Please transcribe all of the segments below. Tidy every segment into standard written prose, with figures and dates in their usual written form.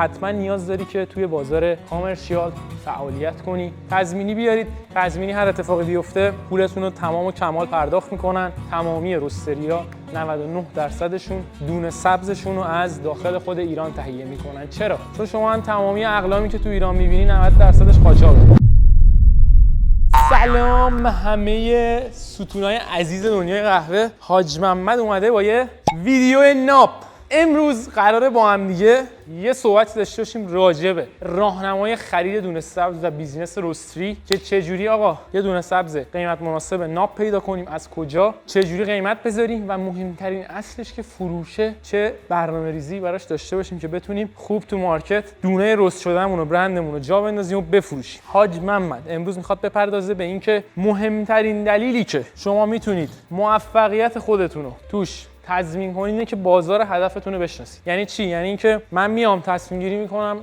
حتما نیاز داری که توی بازار کامرشیال فعالیت کنی. تضمینی بیارید. تضمینی هر اتفاقی بیفته پولتون رو تمام و کمال پرداخت میکنن. تمامی رستریا 99%شون دونه سبزشون رو از داخل خود ایران تهیه میکنن. چرا؟ چون شما تمامی اقلامی که تو ایران میبینی 90%ش قاچاقه. سلام همه ستونای عزیز دنیای قهوه. حاج محمد اومده با یه ویدیو ناب. امروز قراره با هم دیگه یه صحبتی داشته باشیم راجع به راهنمای خرید دونه سبز و بیزینس رستری که چجوری آقا یه دونه سبز قیمت مناسب ناب پیدا کنیم، از کجا، چجوری قیمت بذاریم و مهمترین اصلش که فروشه چه برنامه‌ریزی براش داشته باشیم که بتونیم خوب تو مارکت دونه رست شدهمون و برندمون رو جا بندازیم و بفروشیم. حاج محمد امروز میخواد بپردازه به اینکه مهمترین دلیلی که شما میتونید موفقیت خودتون رو توش تضمین کنید اینه که بازار هدفتون رو بشناسید. یعنی چی؟ یعنی اینکه من میام تصمیم گیری میکنم،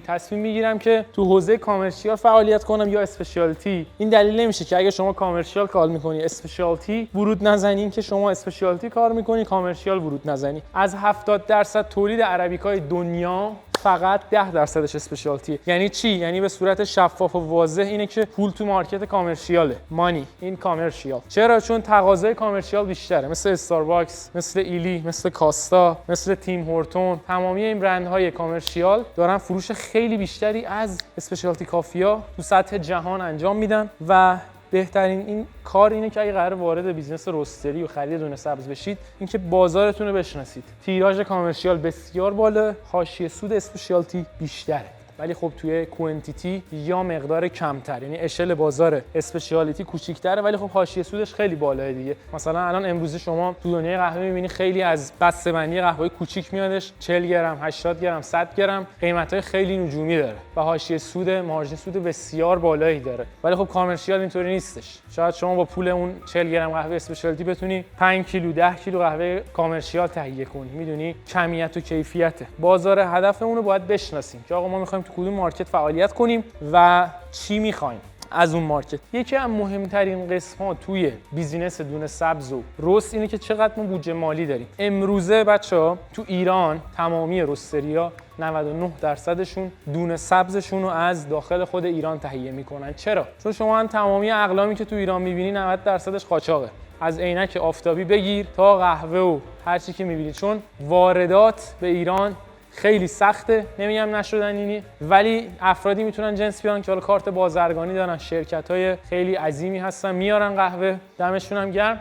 تصمیم میگیرم که تو حوزه کامرشیال فعالیت کنم یا اسپشیالتی. این دلیل نمیشه که اگه شما کامرشیال کار میکنی اسپشیالتی ورود نزنین، که شما اسپشیالتی کار میکنی کامرشیال ورود نزنی. از 70% تولید عربیکای دنیا فقط 10%ش اسپشیالتیه. یعنی چی؟ یعنی به صورت شفاف و واضح اینه که پول تو مارکت کامرشیاله. مانی این کامرشیال. چرا؟ چون تقاضای کامرشیال بیشتره. مثل استارباکس، مثل ایلی، مثل کاستا، مثل تیم هورتون، تمامی این برندهای کامرشیال دارن فروش خیلی بیشتری از اسپشیالتی کافیا تو سطح جهان انجام میدن و بهترین این کار اینه که اگه قرار وارد بیزنس رستری و خرید دونه سبز بشید اینکه بازارتون رو بشناسید. تیراژ کامرشیال بسیار بالا، حاشیه سود اسپشیالتی بیشتره، ولی خب توی کوانتیتی یا مقدار کمتر. یعنی اشل بازار اسپشیالیتی کوچیک‌تره ولی خب حاشیه سودش خیلی بالاه دیگه. مثلا الان امروزه شما تو دنیای قهوه می‌بینی خیلی از بسته‌بندی قهوه کوچیک میادش 40 گرم، 80 گرم، 100 گرم، قیمت‌های خیلی نجومی داره و حاشیه سود، مارژین سود بسیار بالایی داره. ولی خب کامرشیال اینطوری نیستش. شاید شما با پول اون 40 گرم قهوه اسپشیالیتی بتونی 5 کیلو 10 کیلو قهوه کامرشیال تهیه کنی. میدونی کمیت و کیفیته. بازار هدفمون رو باید بشناسیم که آقا ما می‌خوایم کدوم مارکت فعالیت کنیم و چی میخوایم از اون مارکت. یکی از مهمترین قسم‌ها توی بیزینس دونه سبز و رست اینه که چقدر ما بودجه مالی داریم. امروزه بچه‌ها تو ایران تمامی رستریا 99%شون دونه سبزشون رو از داخل خود ایران تهیه میکنن. چرا؟ چون شما تمامی اقلامی که تو ایران میبینی 90%ش قاچاقه. از عینک آفتابی بگیر تا قهوه و هر چی که میبینید، چون واردات به ایران خیلی سخته. نمیگم نشدنی، ولی افرادی میتونن جنس بیارن که حالا کارت بازرگانی دارن، شرکت‌های خیلی عظیمی هستن میارن قهوه، دمشون هم گرم.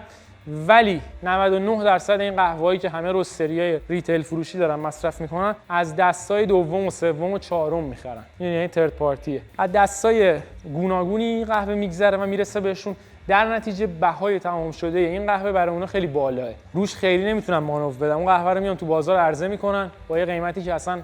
ولی 99% این قهوه‌ای که همه رستریای ریتیل فروشی دارن مصرف میکنن از دستای دوم و سوم و چهارم میخرن. یعنی ترد پارتیه. از دستای گوناگونی قهوه میگذره و میرسه بهشون. در نتیجه بهای تمام شده این قهوه برای اونا خیلی بالاه. روش خیلی نمیتونن مانور بدن. اون قهوه رو میان تو بازار عرضه میکنن با یه قیمتی که اصلا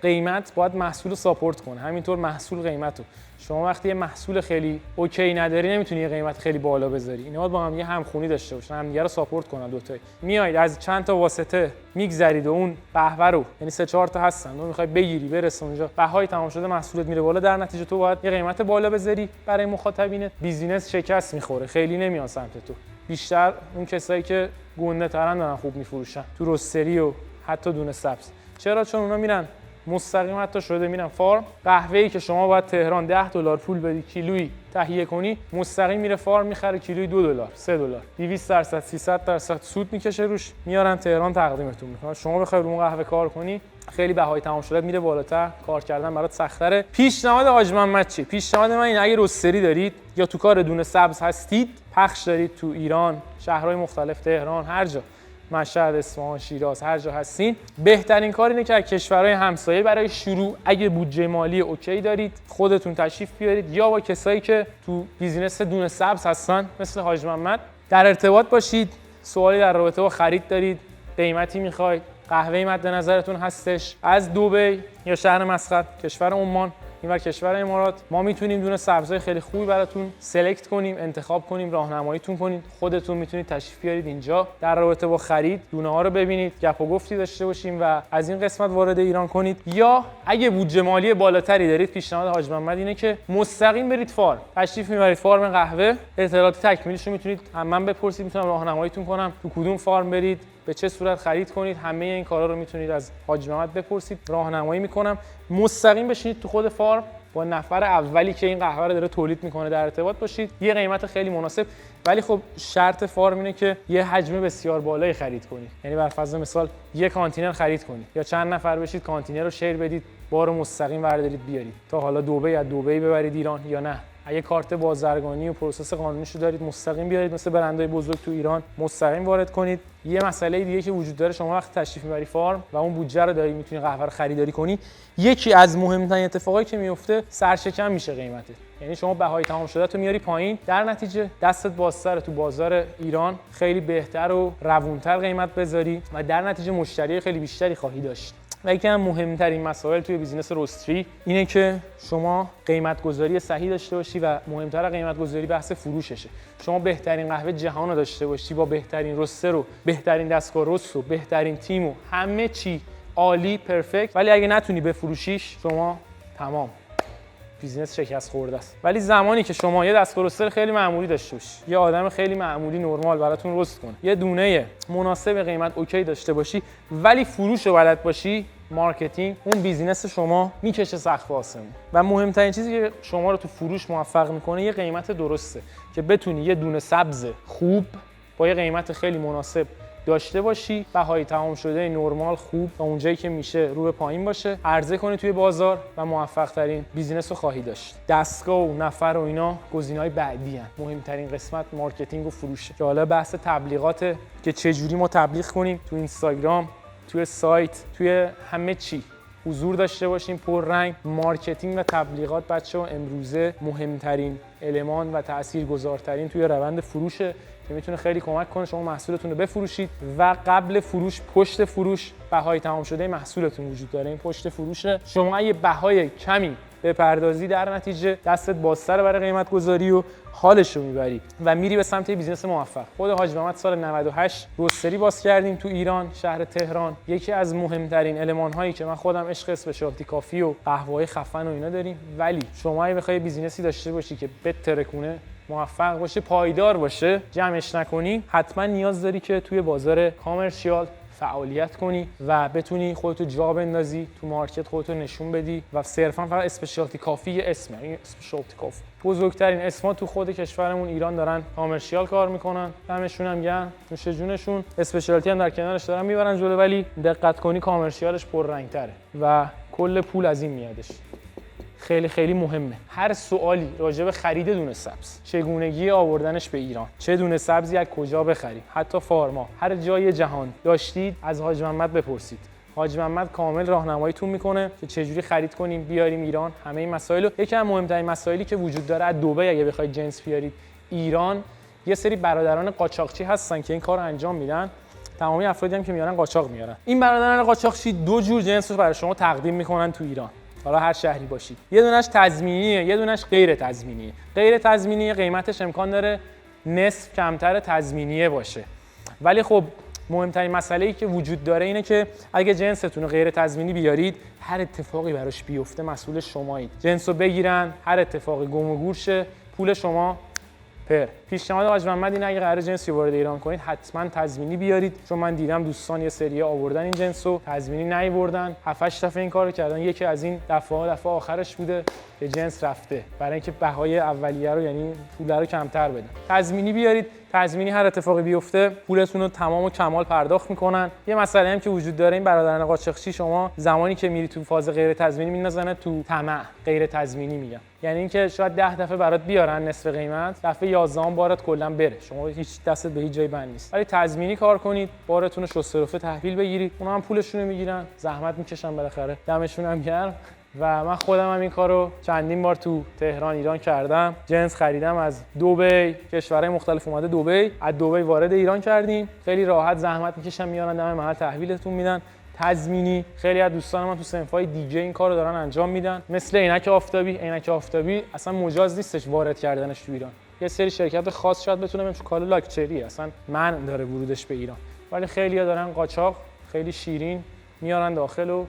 قیمت باید محصول رو ساپورت کنه. همینطور محصول قیمتو. شما وقتی یه محصول خیلی اوکی نداری نمیتونی یه قیمت خیلی بالا بذاری. اینا باید با هم یه همخونی داشته باشن، همدیگه رو ساپورت کنن دوتایی. میایید از چند تا واسطه میگذرید و اون قهوه رو، یعنی 3-4 تا هستن، اون میخوای بگیری برسه اونجا، بهای تمام شده محصولت میره بالا، در نتیجه تو باید یه قیمت بالا بذاری برای مخاطبینت. بیزینس شکست میخوره، خیلی نمیان سمت تو. بیشتر اون کسایی که گنده ترن دارن خوب میفروشن تو رستری و حتی دونه سبز. چرا؟ چون اونا میرن مستقیم، حتی شده میرن فارم. قهوه‌ای که شما باید تهران $10 پول بدی کیلویی تهیه کنی، مستقیم میره فارم میخره کیلویی $2 $3 200% 300% سود میکشه روش، میارن تهران تقدیمتون میکنن. شما بخوای رو اون قهوه کار کنی خیلی بهای تمام شده میره بالاتر، کار کردن برات سخت‌تره. پیشنهاد حاج محمد چیه؟ پیشنهاد من اینه اگه رستری دارید یا تو کار دونه سبز هستید، پخش دارید تو ایران، شهرهای مختلف، تهران، هر جا، مشهد، اصفهان، شیراز، هر جا هستین، بهترین کار اینه که از کشورهای همسایه برای شروع اگه بودجه مالی اوکی دارید خودتون تشریف بیارید یا با کسایی که تو بیزینس دونه سبز هستن مثل حاج محمد در ارتباط باشید. سوالی در رابطه با خرید دارید، قیمتی میخواید، قهوه‌ای مد نظرتون هستش از دبی یا شهر مسقط، کشور عمان، اینور کشور امارات، ما میتونیم دونه سبزای خیلی خوبی براتون سلکت کنیم، انتخاب کنیم، راهنماییتون کنیم. خودتون میتونید تشریف بیارید اینجا در رابطه با خرید دونه ها رو ببینید، گپ و گفتی داشته باشیم و از این قسمت وارد ایران کنید. یا اگه بودجه مالی بالاتری دارید، پیشنهاد حاج محمد اینه که مستقیم برید فارم، تشریف میبرید فارم قهوه، اطلاعات تکمیلیشو میتونید من بپرسید، میتونم راهنماییتون کنم تو کدوم فارم برید، به چه صورت خرید کنید، همه این کارا رو میتونید از حاج محمد بپرسید، راهنمایی میکنم. مستقیم بشینید تو خود فارم، با نفر اولی که این قهوه رو داره تولید میکنه در ارتباط باشید، یه قیمت خیلی مناسب. ولی خب شرط فارم اینه که یه حجم بسیار بالایی خرید کنید، یعنی بر فرض مثال یه کانتینر خرید کنید یا چند نفر بشید کانتینر رو شیر بدید، بار مستقیم بردارید بیارید. تا حالا دبی از دبی ببرید ایران یا نه، اگه کارت بازرگانی و پروسس قانونیشو دارید مستقیم بیارید، مثل برندهای بزرگ تو ایران مستقیم وارد کنید. یه مسئله دیگه که وجود داره، شما وقتی تشریف میبری فارم و اون بودجه رو داری میتونی قهوه رو خریداری کنی، یکی از مهمترین اتفاقایی که میفته سرشکم میشه قیمته. یعنی شما بهای تمام شده تو میاری پایین، در نتیجه دستت بازتر تو بازار ایران خیلی بهتر و روونتر قیمت بذاری و در نتیجه مشتری خیلی بیشتری خواهی داشت. و یکی از مهمترین مسائل توی بیزینس رستری اینه که شما قیمت گذاری صحیح داشته باشی و مهمتر قیمت گذاری بحث فروششه. شما بهترین قهوه جهان رو داشته باشی با بهترین رستر و بهترین دستگاه رست و بهترین تیم و همه چی عالی پرفکت، ولی اگه نتونی بفروشیش شما تمام، بیزینس شکست خورده است. ولی زمانی که شما یه دستگاه رستر خیلی معمولی داشته باشی، یه آدم خیلی معمولی نرمال براتون رست کنه، یه دونه مناسب قیمت اوکی داشته باشی، ولی فروش رو بلد باشی، مارکتینگ، اون بیزینس شما میکشه سقف آسمون. و مهمترین چیزی که شما رو تو فروش موفق میکنه یه قیمت درسته، که بتونی یه دونه سبز خوب با یه قیمت خیلی مناسب داشته باشی، بهای تمام شده نرمال خوب تا اونجایی که میشه رو به پایین باشه، عرضه کنی توی بازار و موفق ترین بیزینس رو خواهی داشت. دستگاه و نفر و اینا گزینه‌های بعدی ان. مهمترین قسمت مارکتینگ و فروشه، که حالا بحث تبلیغاته که چه جوری ما تبلیغ کنیم تو اینستاگرام، توی سایت، توی همه چی حضور داشته باشیم پر رنگ. مارکتینگ و تبلیغات بچه‌ها امروزه مهمترین المان و تاثیرگذارترین توی روند فروشه که میتونه خیلی کمک کنه شما محصولتون رو بفروشید. و قبل فروش، پشت فروش، بهای تمام شده محصولتون وجود داره. این پشت فروشه. شما اگه بهای کمی بپردازی، در نتیجه دستت بازتر برای قیمت گذاری و حالش رو میبری و میری به سمت بیزینس موفق. خود حاج محمد سال 98 رستری باز کردیم تو ایران، شهر تهران. یکی از مهمترین المان هایی که من خودم عشق اسپشیالتی کافی و قهوه‌های خفن و اینا داریم. ولی شما اگه بخوای بیزینسی داشته باشی که بترکونه، موفق باشه، پایدار باشه، جمعش نکنی، حتما نیاز داری که توی بازار کامرشیال فعالیت کنی و بتونی خودتو جا بندازی تو مارکت، خودتو نشون بدی. و صرفا فقط اسپشیالتی کافی یه اسمه، این اسپشیالتی کافی. بزرگترین اسما تو خود کشورمون ایران دارن کامرشیال کار میکنن، دمشون هم گرم، نوش جونشون. اسپشیالتی هم در کنارش دارن میبرن جلو، ولی دقت کنی کامرشیالش پررنگ‌تره و کل پول از این میادش. خیلی خیلی مهمه. هر سوالی راجع به خرید دونه سبز، چگونگی آوردنش به ایران، چه دونه سبزی از کجا بخریم، حتی فارما، هر جای جهان داشتید، از حاج محمد بپرسید. حاج محمد کامل راهنماییتون میکنه که چجوری خرید کنیم بیاریم ایران. همه این مسائل. یکی از مهمترین مسائلی که وجود داره، از دبی اگه بخواید جنس بیارید ایران، یه سری برادران قاچاقچی هستن که این کارو انجام میدن. تمامی افرادی هم که میارن قاچاق میارن. این برادران قاچاقچی دو جور جنس رو برای شما تقدیم میکنن تو ایران. حالا هر شهری باشید، یه دونش تضمینیه، یه دونش غیر تضمینیه. غیر تضمینی قیمتش امکان داره نصف کمتر تضمینیه باشه. ولی خب مهمترین مسئله‌ای که وجود داره اینه که اگه جنستون رو غیر تضمینی بیارید، هر اتفاقی براش بیفته مسئول شمایید. جنس رو بگیرن، هر اتفاقی گم و گور شه، پول شما پر. پیشنهاد حاج محمد اینه اگه قرار جنسی وارد ایران کنید، حتما تضمینی بیارید. چون من دیدم دوستان یه سری آوردن این جنس رو تضمینی نیاوردن، 7-8 دفعه این کارو کردن. یکی از این دفعه آخرش بوده که جنس رفته، برای اینکه بهای اولیه رو، یعنی پول رو کمتر بدن. تضمینی بیارید. تضمینی هر اتفاقی بیفته پولتون رو تمام و کمال پرداخت میکنن. یه مسئله هم که وجود داره، این برادران قاچاقچی شما زمانی که میری تو فاز غیر تضمینی میندازن تو طمع. غیر تضمینی میگم یعنی اینکه شاید 10 دفعه برات بیارن نصف قیمت، دفعه 11 بارت کلا بره، شما هیچ دستت به هیچ جای بند نیست. ولی تضمینی کار کنید، بارتون رو شسته رفته تحویل بگیرید، اونا هم پولشون رو میگیرن، زحمت میکشن بالاخره، دمشون هم گرم. و من خودم هم این کارو چندین بار تو تهران ایران کردم. جنس خریدم از دبی، کشورهای مختلف اومده دبی، از دبی وارد ایران کردیم. خیلی راحت زحمت میکشن میارن دم محل تحویلتون میدن. تضمینی. خیلی از دوستان من تو صنف‌های دیگه این کارو دارن انجام میدن، مثل عینک آفتابی. عینک آفتابی اصلا مجاز نیستش وارد کردنش تو ایران. یه سری شرکت خاص شاید بتونه بهم کالا لاکچری اصلا من داره ورودش به ایران، ولی خیلی‌ها دارن قاچاق خیلی شیرین میارن داخل و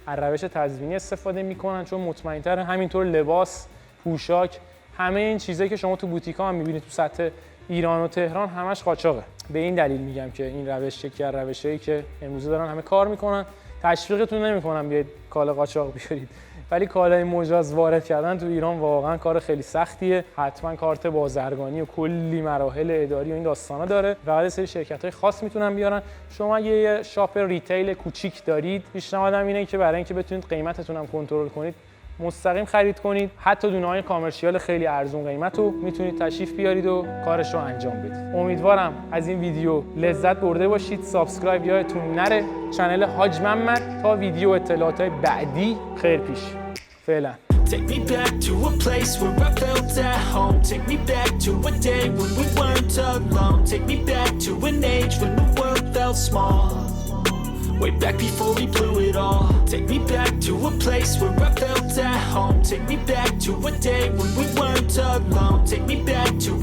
از روش تضمینی استفاده میکنن، چون مطمئن‌تر. همینطور لباس، پوشاک، همه این چیزایی که شما تو بوتیک‌ها هم می‌بینید تو سطح ایران و تهران همش قاچاقه. به این دلیل میگم که این روش یکی از روشایی که امروزه دارن همه کار میکنن. تشویقتون نمیکنم بیاید کالا قاچاق بیارید، ولی کالای مجاز وارد کردن تو ایران واقعا کار خیلی سختیه. حتما کارت بازرگانی و کلی مراحل اداری و این داستانا داره. فقط سری شرکت‌های خاص میتونن بیارن. شما اگه یه شاپ ریتیل کوچیک دارید، پیشنهادم اینه که برای اینکه بتونید قیمتتون هم کنترل کنید، مستقیم خرید کنید. حتی دونه‌های کامرشیال خیلی ارزون قیمت رو میتونید تشریف بیارید و کارش رو انجام بدید. امیدوارم از این ویدیو لذت برده باشید. سابسکرایب یادتون نره. کانال حاج محمد تا ویدیو اطلاعات بعدی خیر پیش. فعلا. Take me back to a place where I felt at home. Take me back to a day when we weren't alone. Take me back to an age when the world felt small. Way back before we blew it all. Take me back to a place where I felt at home. Take me back to a day when we weren't alone. Take me back to a